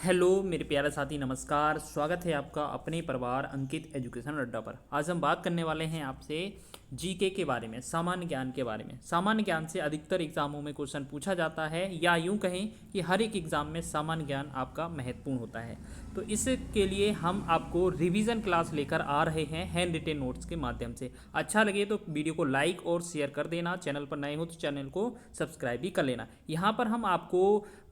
Hello मेरे प्यारे साथी, नमस्कार। स्वागत है आपका अपने परिवार अंकित एजुकेशन अड्डा पर। आज हम बात करने वाले हैं आपसे जीके के बारे में, सामान्य ज्ञान के बारे में। सामान्य ज्ञान से अधिकतर एग्जामों में क्वेश्चन पूछा जाता है, या यूं कहें कि हर एक एग्जाम में सामान्य ज्ञान आपका महत्वपूर्ण होता है। तो इसके लिए हम आपको रिवीजन क्लास लेकर आ रहे हैं हैंड रिटेन नोट्स के माध्यम से। अच्छा लगे तो वीडियो को लाइक और शेयर कर देना। चैनल पर नए हो तो चैनल को सब्सक्राइब भी कर लेना। यहाँ पर हम आपको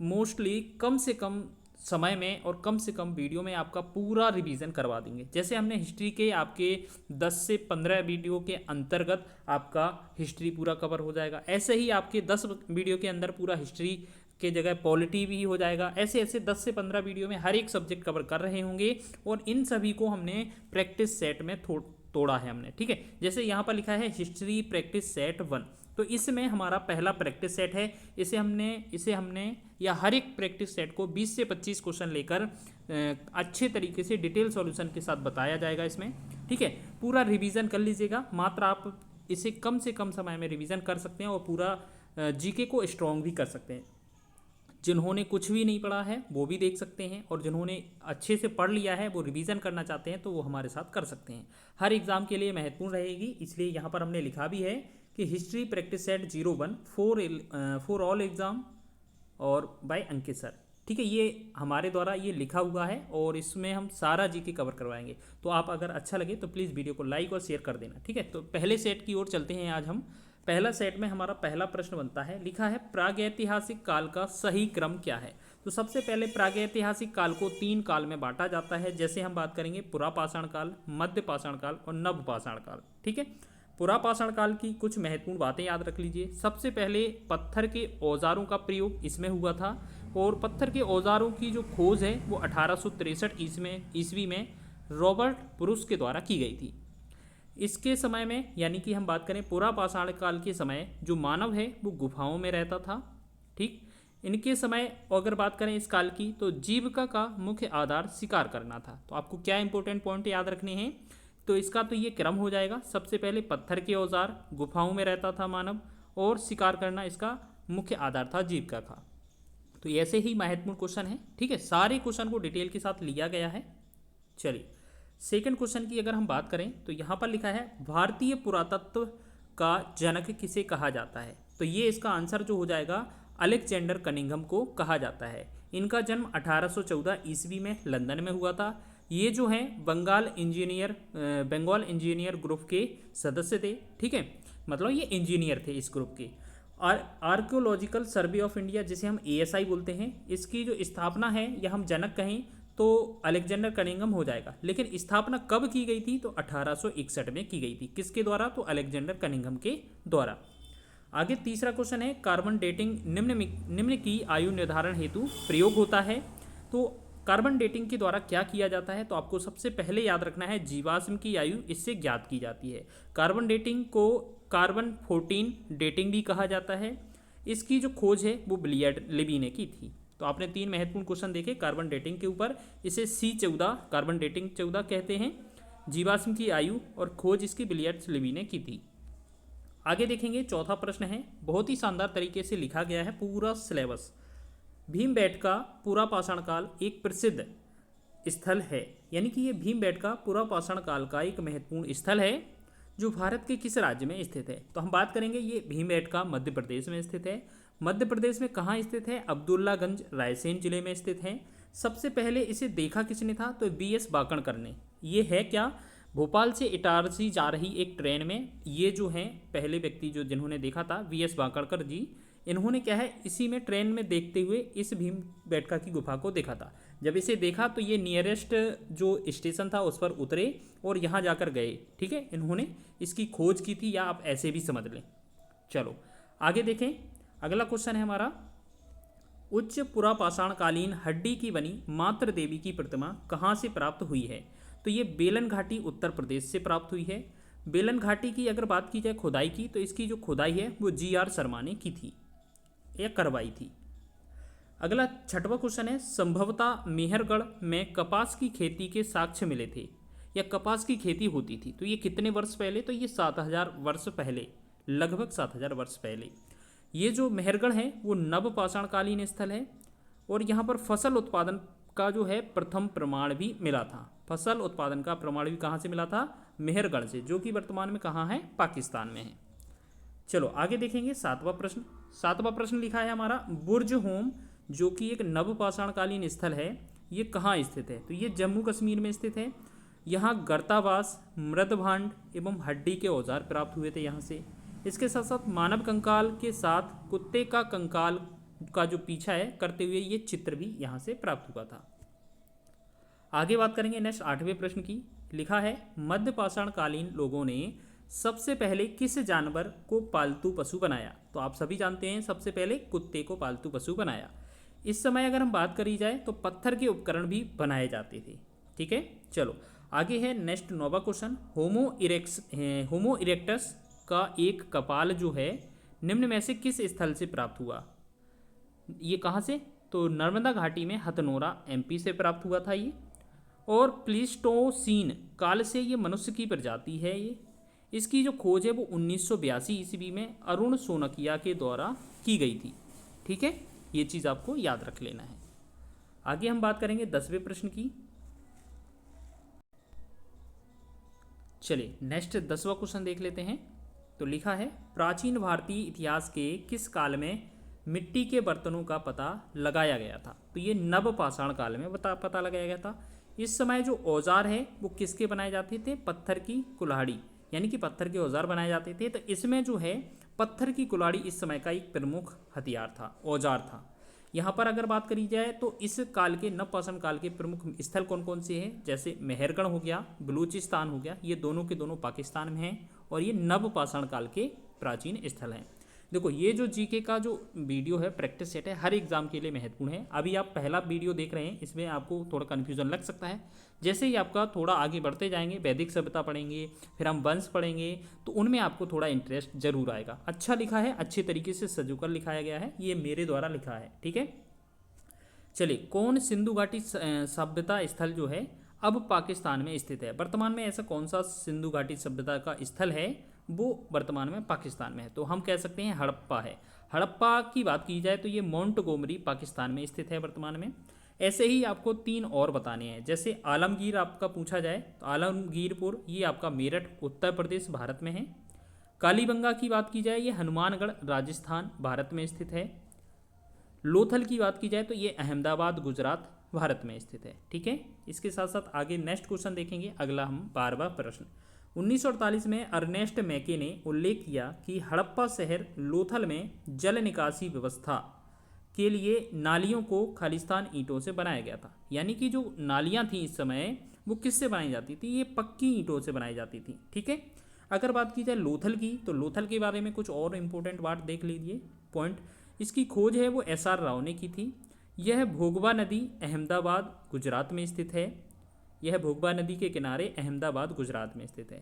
मोस्टली कम से कम समय में और कम से कम वीडियो में आपका पूरा रिवीजन करवा देंगे। जैसे हमने हिस्ट्री के आपके 10 से 15 वीडियो के अंतर्गत आपका हिस्ट्री पूरा कवर हो जाएगा, ऐसे ही आपके 10 वीडियो के अंदर पूरा हिस्ट्री के जगह पॉलिटी भी हो जाएगा। ऐसे ऐसे 10 से 15 वीडियो में हर एक सब्जेक्ट कवर कर रहे होंगे, और इन सभी को हमने प्रैक्टिस सेट में तोड़ा है हमने। ठीक है, जैसे यहाँ पर लिखा है हिस्ट्री प्रैक्टिस सेट 1, तो इसमें हमारा पहला प्रैक्टिस सेट है। इसे हमने या हर एक प्रैक्टिस सेट को 20 से 25 क्वेश्चन लेकर अच्छे तरीके से डिटेल सॉल्यूशन के साथ बताया जाएगा इसमें। ठीक है, पूरा रिवीजन कर लीजिएगा। मात्र आप इसे कम से कम समय में रिवीजन कर सकते हैं और पूरा जीके को स्ट्रॉन्ग भी कर सकते हैं। जिन्होंने कुछ भी नहीं पढ़ा है वो भी देख सकते हैं, और जिन्होंने अच्छे से पढ़ लिया है वो रिवीजन करना चाहते हैं तो वो हमारे साथ कर सकते हैं। हर एग्ज़ाम के लिए महत्वपूर्ण रहेगी, इसलिए यहाँ पर हमने लिखा भी है कि history practice set 01 for all exam और बाय अंकित सर। ठीक है, ये हमारे द्वारा ये लिखा हुआ है, और इसमें हम सारा जीके कवर करवाएंगे। तो आप अगर अच्छा लगे तो प्लीज़ वीडियो को लाइक और शेयर कर देना। ठीक है, तो पहले सेट की ओर चलते हैं। आज हम पहला सेट में हमारा पहला प्रश्न बनता है, लिखा है प्रागैतिहासिक काल का सही क्रम क्या है। तो सबसे पहले प्रागैतिहासिक काल को 3 काल में बांटा जाता है। जैसे हम बात करेंगे पुरापाषाण काल, मध्य पाषाण काल और नवपाषाण काल। ठीक है, पुरापाषाण काल की कुछ महत्वपूर्ण बातें याद रख लीजिए। सबसे पहले पत्थर के औजारों का प्रयोग इसमें हुआ था, और पत्थर के औजारों की जो खोज है वो 1863 ईस्वी में रॉबर्ट ब्रुस के द्वारा की गई थी। इसके समय में, यानी कि हम बात करें पुरापाषाण काल के समय, जो मानव है वो गुफाओं में रहता था। ठीक, इनके समय अगर बात करें इस काल की, तो जीविका का मुख्य आधार शिकार करना था। तो आपको क्या इंपॉर्टेंट पॉइंट याद रखने हैं, तो इसका तो ये क्रम हो जाएगा। सबसे पहले पत्थर के औजार, गुफाओं में रहता था मानव, और शिकार करना इसका मुख्य आधार था जीविका का। तो ऐसे ही महत्वपूर्ण क्वेश्चन है। ठीक है, सारे क्वेश्चन को डिटेल के साथ लिया गया है। चलिए, सेकंड क्वेश्चन की अगर हम बात करें तो यहाँ पर लिखा है भारतीय पुरातत्व का जनक किसे कहा जाता है। तो ये इसका आंसर जो हो जाएगा, अलेक्जेंडर कनिंघम को कहा जाता है। इनका जन्म 1814 ईस्वी में लंदन में हुआ था। ये जो हैं बंगाल इंजीनियर ग्रुप के सदस्य थे। ठीक है, मतलब ये इंजीनियर थे इस ग्रुप के। और आर्कियोलॉजिकल सर्वे ऑफ इंडिया, जिसे हम ASI बोलते हैं, इसकी जो स्थापना है, या हम जनक कहें तो अलेक्जेंडर कनिंघम हो जाएगा। लेकिन स्थापना कब की गई थी, तो 1861 में की गई थी। किसके द्वारा, तो अलेक्जेंडर कनिंघम के द्वारा। आगे तीसरा क्वेश्चन है, कार्बन डेटिंग निम्न की आयु निर्धारण हेतु प्रयोग होता है। तो कार्बन डेटिंग के द्वारा क्या किया जाता है, तो आपको सबसे पहले याद रखना है जीवाश्म की आयु इससे ज्ञात की जाती है। कार्बन डेटिंग को कार्बन 14 डेटिंग भी कहा जाता है। इसकी जो खोज है वो बिलियर्ड लिबी ने की थी। तो आपने 3 महत्वपूर्ण क्वेश्चन देखे कार्बन डेटिंग के ऊपर। इसे C14 कार्बन डेटिंग 14 कहते हैं। जीवाश्म की आयु और खोज इसकी बिलियर्ड्स लिबी ने की थी। आगे देखेंगे, चौथा प्रश्न है, बहुत ही शानदार तरीके से लिखा गया है पूरा सिलेबस। भीमबेटका पुरापाषाण काल एक प्रसिद्ध स्थल है, यानी कि ये भीमबेटका पुरापाषाण काल का एक महत्वपूर्ण स्थल है, जो भारत के किस राज्य में स्थित है। तो हम बात करेंगे, ये भीमबेटका मध्य प्रदेश में स्थित है। मध्य प्रदेश में कहाँ स्थित है, अब्दुल्लागंज रायसेन जिले में स्थित है। सबसे पहले इसे देखा किसने था, तो BS बाकणकर ने। ये है क्या, भोपाल से इटारसी जा रही एक ट्रेन में ये जो हैं पहले व्यक्ति जो जिन्होंने देखा था, VS बाकणकर जी। इन्होंने क्या है, इसी में ट्रेन में देखते हुए इस भीमबेटका की गुफा को देखा था। जब इसे देखा तो ये नियरेस्ट जो स्टेशन था उस पर उतरे और यहाँ जाकर गए। ठीक है, इन्होंने इसकी खोज की थी, या आप ऐसे भी समझ लें। चलो आगे देखें, अगला क्वेश्चन है हमारा, उच्च पुरापाषाणकालीन हड्डी की बनी मातृ देवी की प्रतिमा कहाँ से प्राप्त हुई है। तो ये बेलन घाटी उत्तर प्रदेश से प्राप्त हुई है। बेलन घाटी की अगर बात की जाए खुदाई की, तो इसकी जो खुदाई है वो GR शर्मा ने की थी या करवाई थी। अगला छठवां क्वेश्चन है, संभवतः मेहरगढ़ में कपास की खेती के साक्ष्य मिले थे, या कपास की खेती होती थी। तो ये कितने वर्ष पहले, तो ये 7000 वर्ष पहले, लगभग 7000 वर्ष पहले। ये जो मेहरगढ़ है वो नवपाषाणकालीन स्थल है, और यहाँ पर फसल उत्पादन का जो है प्रथम प्रमाण भी मिला था। फसल उत्पादन का प्रमाण भी कहाँ से मिला था? मेहरगढ़ से, जो कि वर्तमान में कहाँ है? पाकिस्तान में है। चलो आगे देखेंगे सातवां प्रश्न। सातवां प्रश्न लिखा है हमारा, बुर्ज होम जो कि एक नवपाषाणकालीन स्थल है, ये कहाँ स्थित है? तो ये जम्मू कश्मीर में स्थित है। यहाँ गर्तावास, मृदभांड एवं हड्डी के औजार प्राप्त हुए थे यहाँ से। इसके साथ साथ मानव कंकाल के साथ कुत्ते का कंकाल का जो पीछा है करते हुए ये चित्र भी यहाँ से प्राप्त हुआ था। आगे बात करेंगे नेक्स्ट 8वें प्रश्न की। लिखा है, मध्य पाषाणकालीन लोगों ने सबसे पहले किस जानवर को पालतू पशु बनाया? तो आप सभी जानते हैं सबसे पहले कुत्ते को पालतू पशु बनाया। इस समय अगर हम बात करी जाए तो पत्थर के उपकरण भी बनाए जाते थे। ठीक है, चलो आगे है नेक्स्ट 9वां क्वेश्चन। होमो इरेक्टस का एक कपाल जो है निम्न में से किस स्थल से प्राप्त हुआ? ये कहाँ से? तो नर्मदा घाटी में हथनोरा एमपी से प्राप्त हुआ था ये। और प्लीस्टोसीन काल से ये मनुष्य की प्रजाति है ये। इसकी जो खोज है वो 1982 ईस्वी में अरुण सोनकिया के द्वारा की गई थी। ठीक है, ये चीज़ आपको याद रख लेना है। आगे हम बात करेंगे 10वें प्रश्न की। चलिए नेक्स्ट 10वां क्वेश्चन देख लेते हैं। तो लिखा है, प्राचीन भारतीय इतिहास के किस काल में मिट्टी के बर्तनों का पता लगाया गया था? तो ये नवपाषाण काल में पता लगाया गया था। इस समय जो औजार है वो किसके बनाए जाते थे? पत्थर की कुल्हाड़ी, यानी कि पत्थर के औजार बनाए जाते थे। तो इसमें जो है पत्थर की कुल्हाड़ी इस समय का एक प्रमुख हथियार था, औजार था। यहाँ पर अगर बात करी जाए तो इस काल के नवपाषाण काल के प्रमुख स्थल कौन कौन से हैं? जैसे मेहरगढ़ हो गया, बलूचिस्तान हो गया, ये दोनों के दोनों पाकिस्तान में हैं और ये नवपाषाण काल के प्राचीन स्थल हैं। देखो ये जो जीके का जो वीडियो है, प्रैक्टिस सेट है, हर एग्जाम के लिए महत्वपूर्ण है। अभी आप पहला वीडियो देख रहे हैं, इसमें आपको थोड़ा कन्फ्यूजन लग सकता है। जैसे ही आपका थोड़ा आगे बढ़ते जाएंगे, वैदिक सभ्यता पढ़ेंगे, फिर हम वंश पढ़ेंगे, तो उनमें आपको थोड़ा इंटरेस्ट जरूर आएगा। अच्छा लिखा है, अच्छे तरीके से सजोकर लिखाया गया है, ये मेरे द्वारा लिखा है। ठीक है, चलिए कौन सिंधु घाटी सभ्यता स्थल जो है अब पाकिस्तान में स्थित है? वर्तमान में ऐसा कौन सा सिंधु घाटी सभ्यता का स्थल है वो वर्तमान में पाकिस्तान में है? तो हम कह सकते हैं हड़प्पा है। हड़प्पा की बात की जाए तो ये मोंटगोमरी पाकिस्तान में स्थित है वर्तमान में। ऐसे ही आपको 3 और बताने हैं। जैसे आलमगीर आपका पूछा जाए तो आलमगीरपुर ये आपका मेरठ उत्तर प्रदेश भारत में है। कालीबंगा की बात की जाए ये हनुमानगढ़ राजस्थान भारत में स्थित है। लोथल की बात की जाए तो ये अहमदाबाद गुजरात भारत में स्थित है। ठीक है, इसके साथ साथ आगे नेक्स्ट क्वेश्चन देखेंगे। अगला हम 12वां प्रश्न। 1948 में अर्नेस्ट मैके ने उल्लेख किया कि हड़प्पा शहर लोथल में जल निकासी व्यवस्था के लिए नालियों को खालिस्तान ईंटों से बनाया गया था। यानी कि जो नालियाँ थी इस समय वो किससे बनाई जाती थी? ये पक्की ईंटों से बनाई जाती थी। ठीक है, अगर बात की जाए लोथल की तो लोथल के बारे में कुछ और इंपॉर्टेंट बात देख लीजिए पॉइंट। इसकी खोज है वो SR राव ने की थी। यह भोगवा नदी अहमदाबाद गुजरात में स्थित है। यह भोगवा नदी के किनारे अहमदाबाद गुजरात में स्थित है।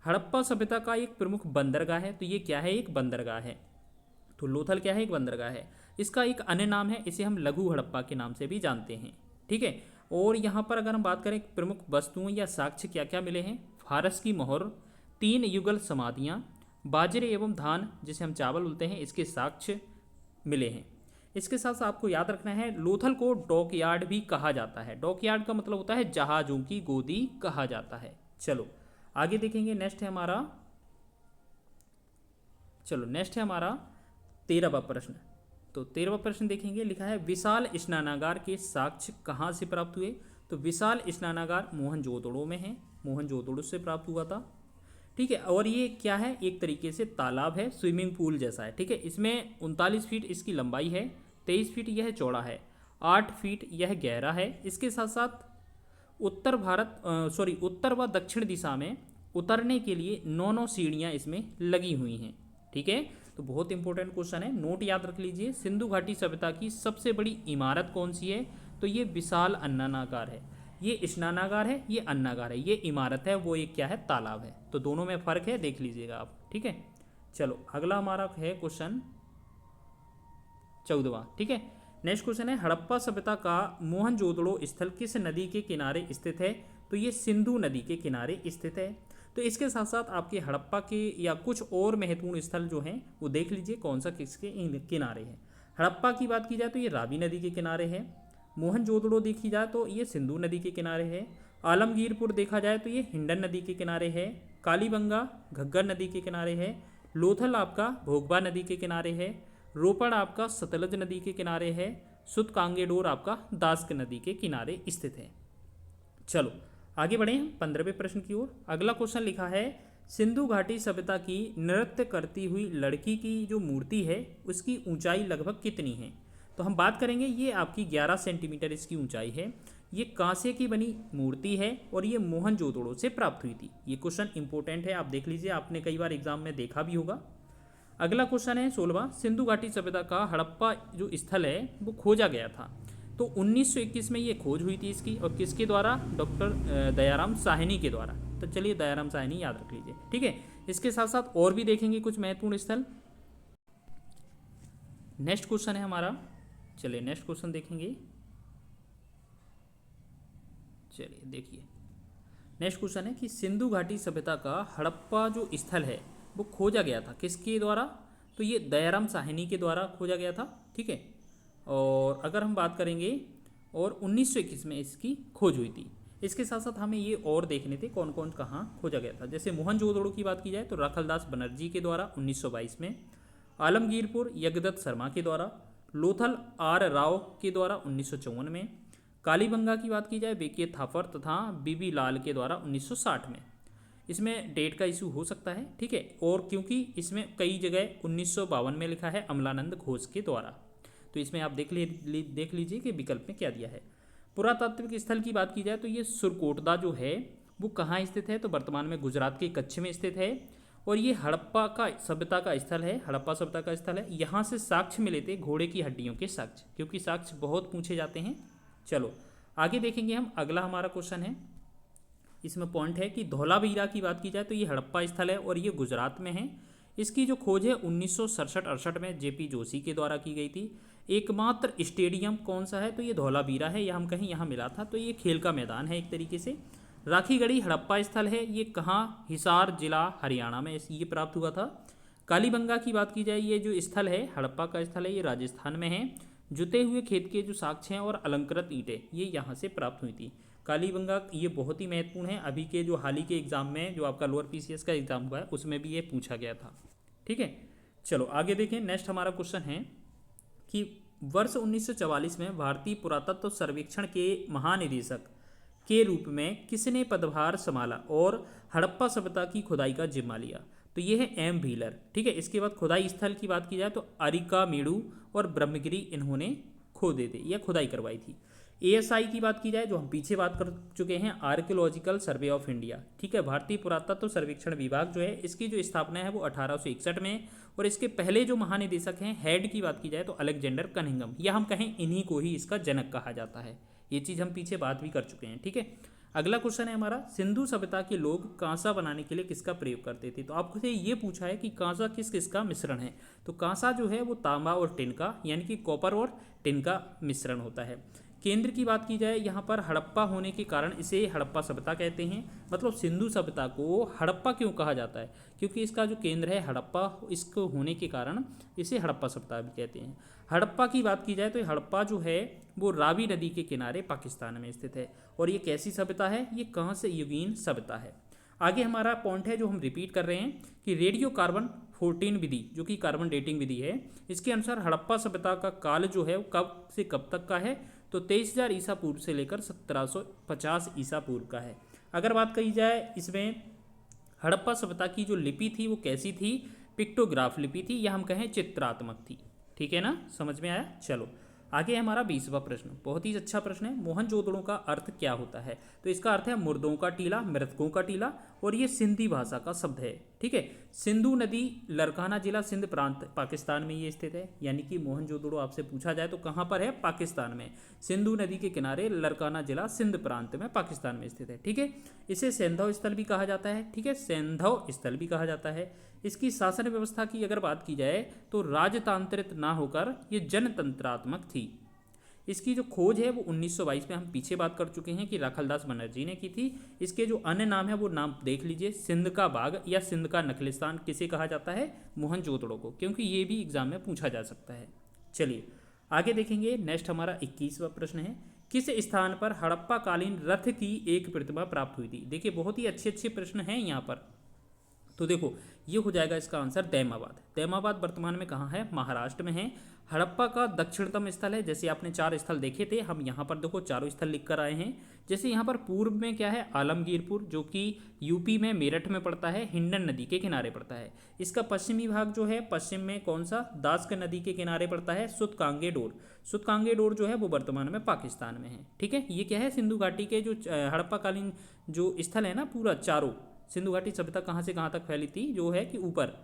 हड़प्पा सभ्यता का एक प्रमुख बंदरगाह है। तो ये क्या है? एक बंदरगाह है। तो लोथल क्या है? एक बंदरगाह है। इसका एक अन्य नाम है, इसे हम लघु हड़प्पा के नाम से भी जानते हैं। ठीक है, और यहाँ पर अगर हम बात करें प्रमुख वस्तुओं या साक्ष्य क्या क्या मिले हैं? फारस की मोहर, 3 युगल समाधियाँ, बाजरे एवं धान जिसे हम चावल बोलते हैं, इसके साक्ष्य मिले हैं। इसके साथ साथ आपको याद रखना है लोथल को डॉकयार्ड भी कहा जाता है। डॉकयार्ड का मतलब होता है जहाजों की गोदी कहा जाता है। चलो आगे देखेंगे। नेक्स्ट है हमारा 13वां प्रश्न। तो 13वां प्रश्न देखेंगे। लिखा है, विशाल स्नानागार के साक्ष्य कहाँ से प्राप्त हुए? तो विशाल स्नानागार मोहनजोदड़ो में है, मोहनजोदड़ो से प्राप्त हुआ था। ठीक है, और ये क्या है? एक तरीके से तालाब है, स्विमिंग पूल जैसा है। ठीक है, इसमें 39 फीट इसकी लंबाई है, 23 फीट यह चौड़ा है, 8 फीट यह गहरा है। इसके साथ साथ उत्तर व दक्षिण दिशा में उतरने के लिए 9 सीढ़ियाँ इसमें लगी हुई हैं। ठीक है, तो बहुत इंपॉर्टेंट क्वेश्चन है, नोट याद रख लीजिए। सिंधु घाटी सभ्यता की सबसे बड़ी इमारत कौन सी है? तो ये विशाल अन्नागार है। ये स्नानागार है, ये अन्नागार है, ये इमारत है, वो एक क्या है? तालाब है। तो दोनों में फर्क है, देख लीजिएगा आप। ठीक है, चलो अगला हमारा है क्वेश्चन 14वां। ठीक है, नेक्स्ट क्वेश्चन है, हड़प्पा सभ्यता का मोहनजोदड़ो स्थल किस नदी के किनारे स्थित है? तो ये सिंधु नदी के किनारे स्थित है। तो इसके साथ साथ आपके हड़प्पा के या कुछ और महत्वपूर्ण स्थल जो हैं वो देख लीजिए कौन सा किसके किनारे है। हड़प्पा की बात की जाए तो ये रावी नदी के किनारे है। मोहनजोदड़ो देखी जाए तो ये सिंधु नदी के किनारे है। आलमगीरपुर देखा जाए तो ये हिंडन नदी के किनारे है। कालीबंगा घग्गर नदी के किनारे है। लोथल आपका भोगबा नदी के किनारे है। रोपड़ आपका सतलज नदी के किनारे है। सुतकांगेडोर आपका दास्क नदी के किनारे स्थित है। चलो आगे बढ़े हम 15वें प्रश्न की ओर। अगला क्वेश्चन लिखा है सिंधु घाटी सभ्यता की नृत्य करती हुई लड़की की जो मूर्ति है उसकी ऊंचाई लगभग कितनी है। तो हम बात करेंगे, ये आपकी 11 सेंटीमीटर इसकी ऊंचाई है। ये कांसे की बनी मूर्ति है और ये मोहनजोदड़ो से प्राप्त हुई थी। ये क्वेश्चन इंपॉर्टेंट है, आप देख लीजिए, आपने कई बार एग्जाम में देखा भी होगा। अगला क्वेश्चन है 16वां, सिंधु घाटी सभ्यता का हड़प्पा जो स्थल है वो खोजा गया था। तो 1921 में ये खोज हुई थी इसकी, और किसके द्वारा? डॉक्टर दयाराम साहनी के द्वारा। तो चलिए दयाराम साहनी याद रख लीजिए, ठीक है। इसके साथ साथ और भी देखेंगे कुछ महत्वपूर्ण स्थल। नेक्स्ट क्वेश्चन है हमारा, चलिए नेक्स्ट क्वेश्चन देखेंगे। चलिए देखिए नेक्स्ट क्वेश्चन है कि सिंधु घाटी सभ्यता का हड़प्पा जो स्थल है वो खोजा गया था किसके द्वारा? तो ये दयाराम साहनी के द्वारा खोजा गया था, ठीक है। और अगर हम बात करेंगे, और 1921 में इसकी खोज हुई थी। इसके साथ साथ हमें ये और देखने थे कौन कौन कहाँ खोजा गया था। जैसे मोहनजोदड़ो की बात की जाए तो राखलदास बनर्जी के द्वारा 1922 में, आलमगीरपुर यज्ञदत्त शर्मा के द्वारा, लोथल आर राव के द्वारा 1954 में, कालीबंगा की बात की जाए बीके थापर तथा बीबी लाल के द्वारा 1960 में। इसमें डेट का इशू हो सकता है, ठीक है, और क्योंकि इसमें कई जगह 1952 में लिखा है अमलानंद घोष के द्वारा। तो इसमें आप देख लीजिए कि विकल्प में क्या दिया है। पुरातात्विक स्थल की बात की जाए तो ये सुरकोटदा जो है वो कहाँ स्थित है? तो वर्तमान में गुजरात के कच्छ में स्थित है। और ये हड़प्पा का सभ्यता का स्थल है, हड़प्पा सभ्यता का स्थल है। यहाँ से साक्ष्य मिले थे घोड़े की हड्डियों के साक्ष्य, क्योंकि साक्ष्य बहुत पूछे जाते हैं। चलो आगे देखेंगे हम। अगला हमारा क्वेश्चन है, इसमें पॉइंट है कि धौलावीरा की बात की जाए तो ये हड़प्पा स्थल है और ये गुजरात में है। इसकी जो खोज है 1967-68 में जेपी जोशी के द्वारा की गई थी। एकमात्र स्टेडियम कौन सा है? तो ये धौलावीरा है, या हम कहीं यहाँ मिला था, तो ये खेल का मैदान है एक तरीके से। राखीगढ़ी हड़प्पा स्थल है, ये कहाँ? हिसार जिला हरियाणा में ये प्राप्त हुआ था। कालीबंगा की बात की जाए, ये जो स्थल है हड़प्पा का स्थल है, ये राजस्थान में है। जुते हुए खेत के जो साक्ष्य हैं और अलंकृत ईंटें ये यहाँ से प्राप्त हुई थी। कालीबंगा ये बहुत ही महत्वपूर्ण है, अभी के जो हाल ही के एग्जाम में जो आपका लोअर पीसीएस का एग्जाम हुआ है उसमें भी ये पूछा गया था, ठीक है। चलो आगे देखें। नेक्स्ट हमारा क्वेश्चन है कि वर्ष 1944 में भारतीय पुरातत्व सर्वेक्षण के महानिदेशक के रूप में किसने पदभार संभाला और हड़प्पा सभ्यता की खुदाई का जिम्मा लिया? तो ये है एम व्हीलर, ठीक है। इसके बाद खुदाई स्थल की बात की जाए तो अरिकामेडु और ब्रह्मगिरी इन्होंने खोदे थे या खुदाई करवाई थी। एएसआई की बात की जाए, जो हम पीछे बात कर चुके हैं, आर्कियोलॉजिकल सर्वे ऑफ इंडिया, ठीक है, भारतीय पुरातत्व सर्वेक्षण विभाग जो है इसकी जो स्थापना है वो 1861 में। और इसके पहले जो महानिदेशक हैं, हेड की बात की जाए तो अलेक्जेंडर कनिंघम, या हम कहें इन्हीं को ही इसका जनक कहा जाता है। ये चीज़ हम पीछे बात भी कर चुके हैं, ठीक है। अगला क्वेश्चन है हमारा, सिंधु सभ्यता के लोग कांसा बनाने के लिए किसका प्रयोग करते थे? तो आपको से ये पूछा है कि कांसा किस किस का मिश्रण है। तो कांसा जो है वो तांबा और टिन का, यानी कि कॉपर और टिन का मिश्रण होता है। केंद्र की बात की जाए, यहाँ पर हड़प्पा होने के कारण इसे हड़प्पा सभ्यता कहते हैं। मतलब सिंधु सभ्यता को हड़प्पा क्यों कहा जाता है? क्योंकि इसका जो केंद्र है हड़प्पा, इसको होने के कारण इसे हड़प्पा सभ्यता भी कहते हैं। हड़प्पा की बात की जाए तो हड़प्पा जो है वो रावी नदी के किनारे पाकिस्तान में स्थित है। और ये कैसी सभ्यता है? ये कहाँ से युगीन सभ्यता है। आगे हमारा पॉइंट है जो हम रिपीट कर रहे हैं कि रेडियो कार्बन 14 विधि, जो कि कार्बन डेटिंग विधि है, इसके अनुसार हड़प्पा सभ्यता का काल जो है वो कब से कब तक का है? तो 23,000 ईसा पूर्व से लेकर 1750 ईसा पूर्व का है। अगर बात कही जाए इसमें हड़प्पा सभ्यता की जो लिपि थी वो कैसी थी? पिक्टोग्राफ लिपि थी, या हम कहें चित्रात्मक थी, ठीक है ना, समझ में आया। चलो आगे हमारा 20वां प्रश्न, बहुत ही अच्छा प्रश्न है। मोहनजोदड़ो का अर्थ क्या होता है? तो इसका अर्थ है मुर्दों का टीला, मृतकों का टीला, और ये सिंधी भाषा का शब्द है, ठीक है। सिंधु नदी लरकाना जिला सिंध प्रांत पाकिस्तान में ये स्थित है। यानी कि मोहनजोदड़ो आपसे पूछा जाए तो कहाँ पर है? पाकिस्तान में, सिंधु नदी के किनारे लरकाना जिला सिंध प्रांत में पाकिस्तान में स्थित है, ठीक है। इसे सैंधव स्थल भी कहा जाता है, ठीक है, सैंधव स्थल भी कहा जाता है। इसकी शासन व्यवस्था की अगर बात की जाए तो राजतांत्रित ना होकर ये जनतंत्रात्मक थी। इसकी जो खोज है वो 1922 में हम पीछे बात कर चुके हैं कि राखलदास बनर्जी ने की थी। इसके जो अन्य नाम है वो नाम देख लीजिए, सिंध का बाग या सिंध का नखलिस्तान किसे कहा जाता है? मोहनजोदड़ो को, क्योंकि ये भी एग्जाम में पूछा जा सकता है। चलिए आगे देखेंगे, नेक्स्ट हमारा 21वां प्रश्न है, किस स्थान पर हड़प्पा कालीन रथ की एक प्रतिमा प्राप्त हुई थी। देखिए बहुत ही अच्छे अच्छे प्रश्न हैं यहाँ पर। तो देखो ये हो जाएगा इसका आंसर दैमाबाद। दैमाबाद वर्तमान में कहाँ है, महाराष्ट्र में है। हड़प्पा का दक्षिणतम स्थल है। जैसे आपने 4 स्थल देखे थे, हम यहाँ पर देखो चारों स्थल लिख कर आए हैं। जैसे यहाँ पर पूर्व में क्या है, आलमगीरपुर, जो कि यूपी में मेरठ में पड़ता है, हिंडन नदी के किनारे पड़ता है। इसका पश्चिमी भाग जो है, पश्चिम में कौन सा, दास्क नदी के किनारे पड़ता है, सुतकांगेडोर। सुतकांगेडोर जो है वो वर्तमान में पाकिस्तान में है। ठीक है, ये क्या है, सिंधु घाटी के जो हड़प्पा कालीन जो स्थल है ना, पूरा चारों सिंधु घाटी सभ्यता कहाँ से कहाँ तक फैली थी, जो है कि ऊपर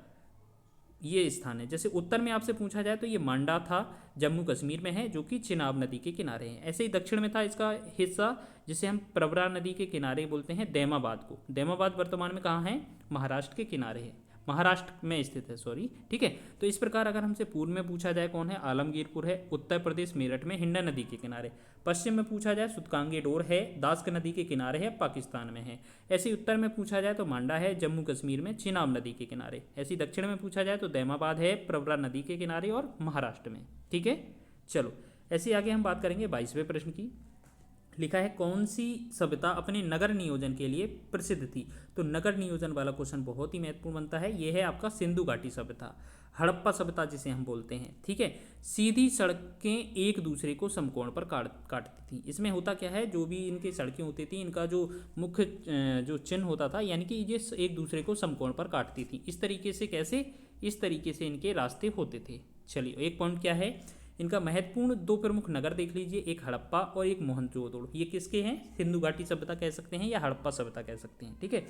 ये स्थान है। जैसे उत्तर में आपसे पूछा जाए तो ये मांडा था, जम्मू कश्मीर में है, जो कि चिनाब नदी के किनारे है। ऐसे ही दक्षिण में था इसका हिस्सा, जिसे हम प्रवरा नदी के किनारे बोलते हैं, दैमाबाद को। दैमाबाद वर्तमान में कहाँ है, महाराष्ट्र के किनारे है, महाराष्ट्र में स्थित है, सॉरी। ठीक है, तो इस प्रकार अगर हमसे पूर्व में पूछा जाए कौन है, आलमगीरपुर है, उत्तर प्रदेश मेरठ में हिंडन नदी के किनारे। पश्चिम में पूछा जाए सुतकांगेडोर है, दास्क नदी के किनारे है, पाकिस्तान में है। ऐसे ही उत्तर में पूछा जाए तो मांडा है, जम्मू कश्मीर में, चिनाब नदी के किनारे। ऐसे ही दक्षिण में पूछा जाए तो दैमाबाद है, प्रवरा नदी के किनारे और महाराष्ट्र में। ठीक है, चलो ऐसे आगे हम बात करेंगे 22वें प्रश्न की। लिखा है, कौन सी सभ्यता अपने नगर नियोजन के लिए प्रसिद्ध थी। तो नगर नियोजन वाला क्वेश्चन बहुत ही महत्वपूर्ण बनता है। यह है आपका सिंधु घाटी सभ्यता, हड़प्पा सभ्यता जिसे हम बोलते हैं। ठीक है, सीधी सड़कें एक दूसरे को समकोण पर काटती थी। इसमें होता क्या है, जो भी इनकी सड़कें होती थी, इनका जो मुख्य जो चिन्ह होता था, यानी कि ये एक दूसरे को समकोण पर काटती थी। इस तरीके से, कैसे, इस तरीके से इनके रास्ते होते थे। चलिए एक पॉइंट क्या है, इनका महत्वपूर्ण 2 प्रमुख नगर देख लीजिए, एक हड़प्पा और एक मोहनजोदड़ो। ये किसके हैं, सिंधु घाटी सभ्यता कह सकते हैं या हड़प्पा सभ्यता कह सकते हैं। ठीक है,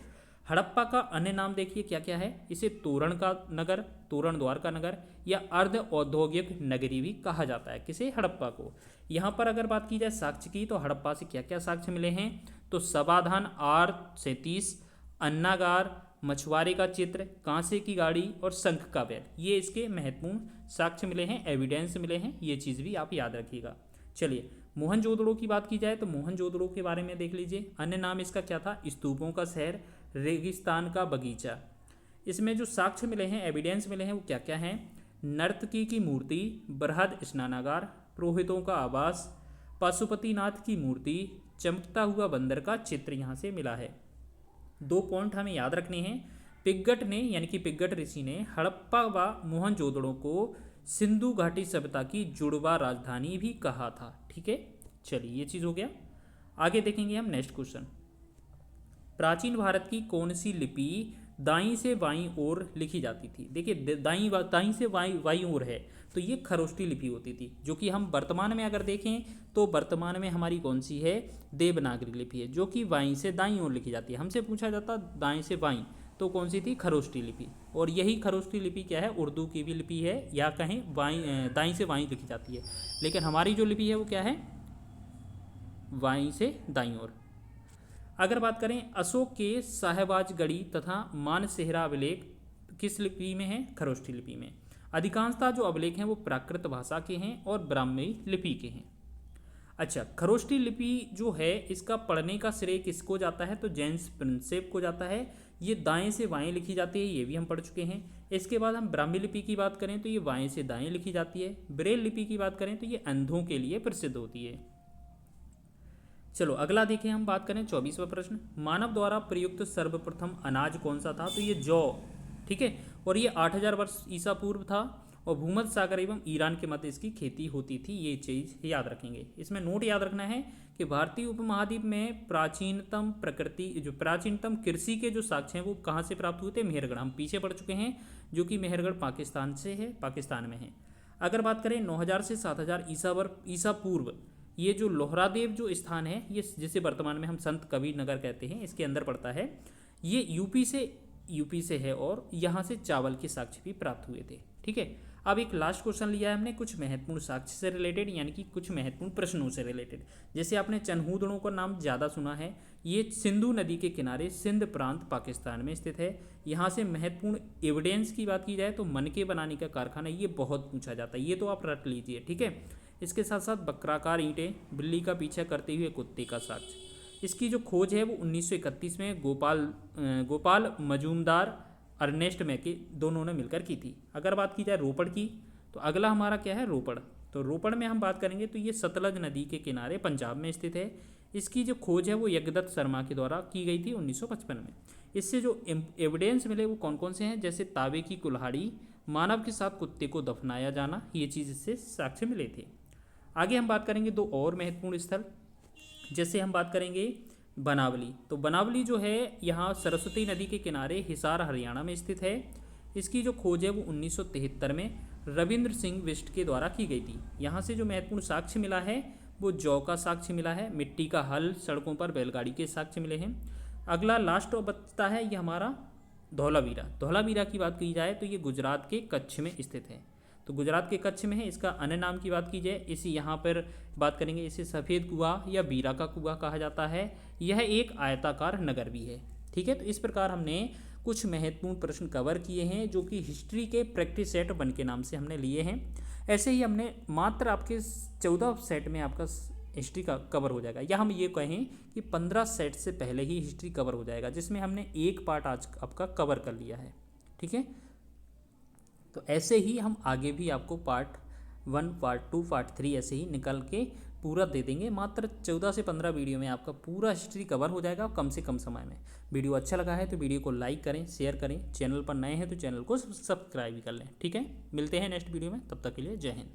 हड़प्पा का अन्य नाम देखिए क्या क्या है, इसे तोरण का नगर, तोरण द्वार का नगर, या अर्ध औद्योगिक नगरी भी कहा जाता है। किसे, हड़प्पा को। यहाँ पर अगर बात की जाए साक्ष्य की, तो हड़प्पा से क्या क्या साक्ष्य मिले हैं, तो सबाधान R37, अन्नागार, मछुआरे का चित्र, कांसे की गाड़ी और शंख का बैल, ये इसके महत्वपूर्ण साक्ष्य मिले हैं, एविडेंस मिले हैं। ये चीज़ भी आप याद रखिएगा। चलिए मोहनजोदड़ो की बात की जाए तो मोहनजोदड़ो के बारे में देख लीजिए। अन्य नाम इसका क्या था, स्तूपों का शहर, रेगिस्तान का बगीचा। इसमें जो साक्ष्य मिले हैं, एविडेंस मिले हैं, वो क्या क्या हैं, नर्तकी की मूर्ति, बृहद स्नानागार, पुरोहितों का आवास, पशुपतिनाथ की मूर्ति, चमकता हुआ बंदर का चित्र यहाँ से मिला है। 2 पॉइंट हमें याद रखने हैं। पिग्गट ने, यानी कि पिग्गट ऋषि ने हड़प्पा व मोहनजोदड़ो को सिंधु घाटी सभ्यता की जुड़वा राजधानी भी कहा था। ठीक है, चलिए ये चीज़ हो गया। आगे देखेंगे हम नेक्स्ट क्वेश्चन, प्राचीन भारत की कौन सी लिपि दाईं से बाईं ओर लिखी जाती थी। देखिए दाईं से बाईं ओर है, तो ये खरोष्टी लिपि होती थी, जो कि हम वर्तमान में अगर देखें तो वर्तमान में हमारी कौन सी है, देवनागरी लिपि है, जो कि बाईं से दाईं ओर लिखी जाती है। हमसे पूछा जाता दाएं से बाईं, तो कौन सी थी, खरोष्टी लिपि। और यही खरोष्टी लिपि क्या है, उर्दू की भी लिपि है, या कहें दाईं से बाईं लिखी जाती है। लेकिन हमारी जो लिपि है वो क्या है, बाईं से दाईं ओर। अगर बात करें अशोक के साहबाजगढ़ी तथा मानसेहरा अभिलेख किस लिपि में है, खरोष्टी लिपि में। अधिकांशतः जो अभिलेख हैं वो प्राकृत भाषा के हैं और ब्राह्मी लिपि के हैं। अच्छा, खरोष्टी लिपि जो है इसका पढ़ने का श्रेय किसको जाता है, तो जेम्स प्रिंसेप को जाता है। ये दाएं से बाएं लिखी जाती है, ये भी हम पढ़ चुके हैं। इसके बाद हम ब्राह्मी लिपि की बात करें तो ये बाएं से दाएं लिखी जाती है। ब्रेल लिपि की बात करें तो ये अंधों के लिए प्रसिद्ध होती है। चलो अगला देखें, हम बात करें 24वां प्रश्न, मानव द्वारा प्रयुक्त सर्वप्रथम अनाज कौन सा था, तो ये जौ। ठीक है, और ये 8000 वर्ष ईसा पूर्व था, और भूमध्य सागर एवं ईरान के मध्य इसकी खेती होती थी। ये चीज़ याद रखेंगे। इसमें नोट याद रखना है कि भारतीय उपमहाद्वीप में प्राचीनतम कृषि के जो साक्ष्य हैं वो कहाँ से प्राप्त हुए थे, मेहरगढ़। हम पीछे पढ़ चुके हैं, जो कि मेहरगढ़ पाकिस्तान से है, पाकिस्तान में है। अगर बात करें 9000 से 7000 ईसा पूर्व, ये जो लोहरादेव जो स्थान है, ये जिसे वर्तमान में हम संत कबीर नगर कहते हैं, इसके अंदर पड़ता है। ये यूपी से है, और यहाँ से चावल के साक्ष्य भी प्राप्त हुए थे। ठीक है, अब एक लास्ट क्वेश्चन लिया है हमने कुछ महत्वपूर्ण साक्ष्य से रिलेटेड, यानी कि कुछ महत्वपूर्ण प्रश्नों से रिलेटेड। जैसे आपने चन्हूदड़ों का नाम ज़्यादा सुना है, ये सिंधु नदी के किनारे सिंध प्रांत पाकिस्तान में स्थित है। यहाँ से महत्वपूर्ण एविडेंस की बात की जाए तो मनके बनाने का कारखाना, ये बहुत पूछा जाता है, ये तो आप रट लीजिए। ठीक है, इसके साथ साथ बक्राकार ईंटें, बिल्ली का पीछा करते हुए कुत्ते का साक्ष्य। इसकी जो खोज है वो 1931 में गोपाल मजूमदार, अर्नेस्ट मैके दोनों ने मिलकर की थी। अगर बात की जाए रोपड़ की, तो अगला हमारा क्या है, रोपड़। तो रोपड़ में हम बात करेंगे तो ये सतलज नदी के किनारे पंजाब में स्थित है। इसकी जो खोज है वो यज्ञदत्त शर्मा के द्वारा की गई थी 1955 में। इससे जो एविडेंस मिले वो कौन कौन से हैं, जैसे तांबे की कुल्हाड़ी, मानव के साथ कुत्ते को दफनाया जाना, ये चीज़ इससे साक्ष्य मिले थे। आगे हम बात करेंगे दो और महत्वपूर्ण स्थल, जैसे हम बात करेंगे बनावली। तो बनावली जो है यहाँ सरस्वती नदी के किनारे हिसार हरियाणा में स्थित है। इसकी जो खोज है वो 1973 में रविंद्र सिंह बिष्ट के द्वारा की गई थी। यहाँ से जो महत्वपूर्ण साक्ष्य मिला है वो जौ का साक्ष्य मिला है, मिट्टी का हल, सड़कों पर बैलगाड़ी के साक्ष्य मिले हैं। अगला लास्ट बचता है ये हमारा धौलावीरा। धौलावीरा की बात की जाए तो ये गुजरात के कच्छ में स्थित है। तो गुजरात के कच्छ में है। इसका अन्य नाम की बात की जाए, इसी यहाँ पर बात करेंगे, इसे सफ़ेद कुआं या बीरा का कुआं कहा जाता है। यह एक आयताकार नगर भी है। ठीक है, तो इस प्रकार हमने कुछ महत्वपूर्ण प्रश्न कवर किए हैं जो कि हिस्ट्री के प्रैक्टिस सेट 1 के नाम से हमने लिए हैं। ऐसे ही हमने मात्र आपके 14 सेट में आपका हिस्ट्री का कवर हो जाएगा, या हम ये कहें कि 15 सेट से पहले ही हिस्ट्री कवर हो जाएगा, जिसमें हमने एक पार्ट आज आपका कवर कर लिया है। ठीक है, तो ऐसे ही हम आगे भी आपको पार्ट 1, पार्ट 2, पार्ट 3 ऐसे ही निकल के पूरा दे देंगे। मात्र 14 से 15 वीडियो में आपका पूरा हिस्ट्री कवर हो जाएगा कम से कम समय में। वीडियो अच्छा लगा है तो वीडियो को लाइक करें, शेयर करें, चैनल पर नए हैं तो चैनल को सब्सक्राइब भी कर लें। ठीक है, मिलते हैं नेक्स्ट वीडियो में, तब तक के लिए जय हिंद।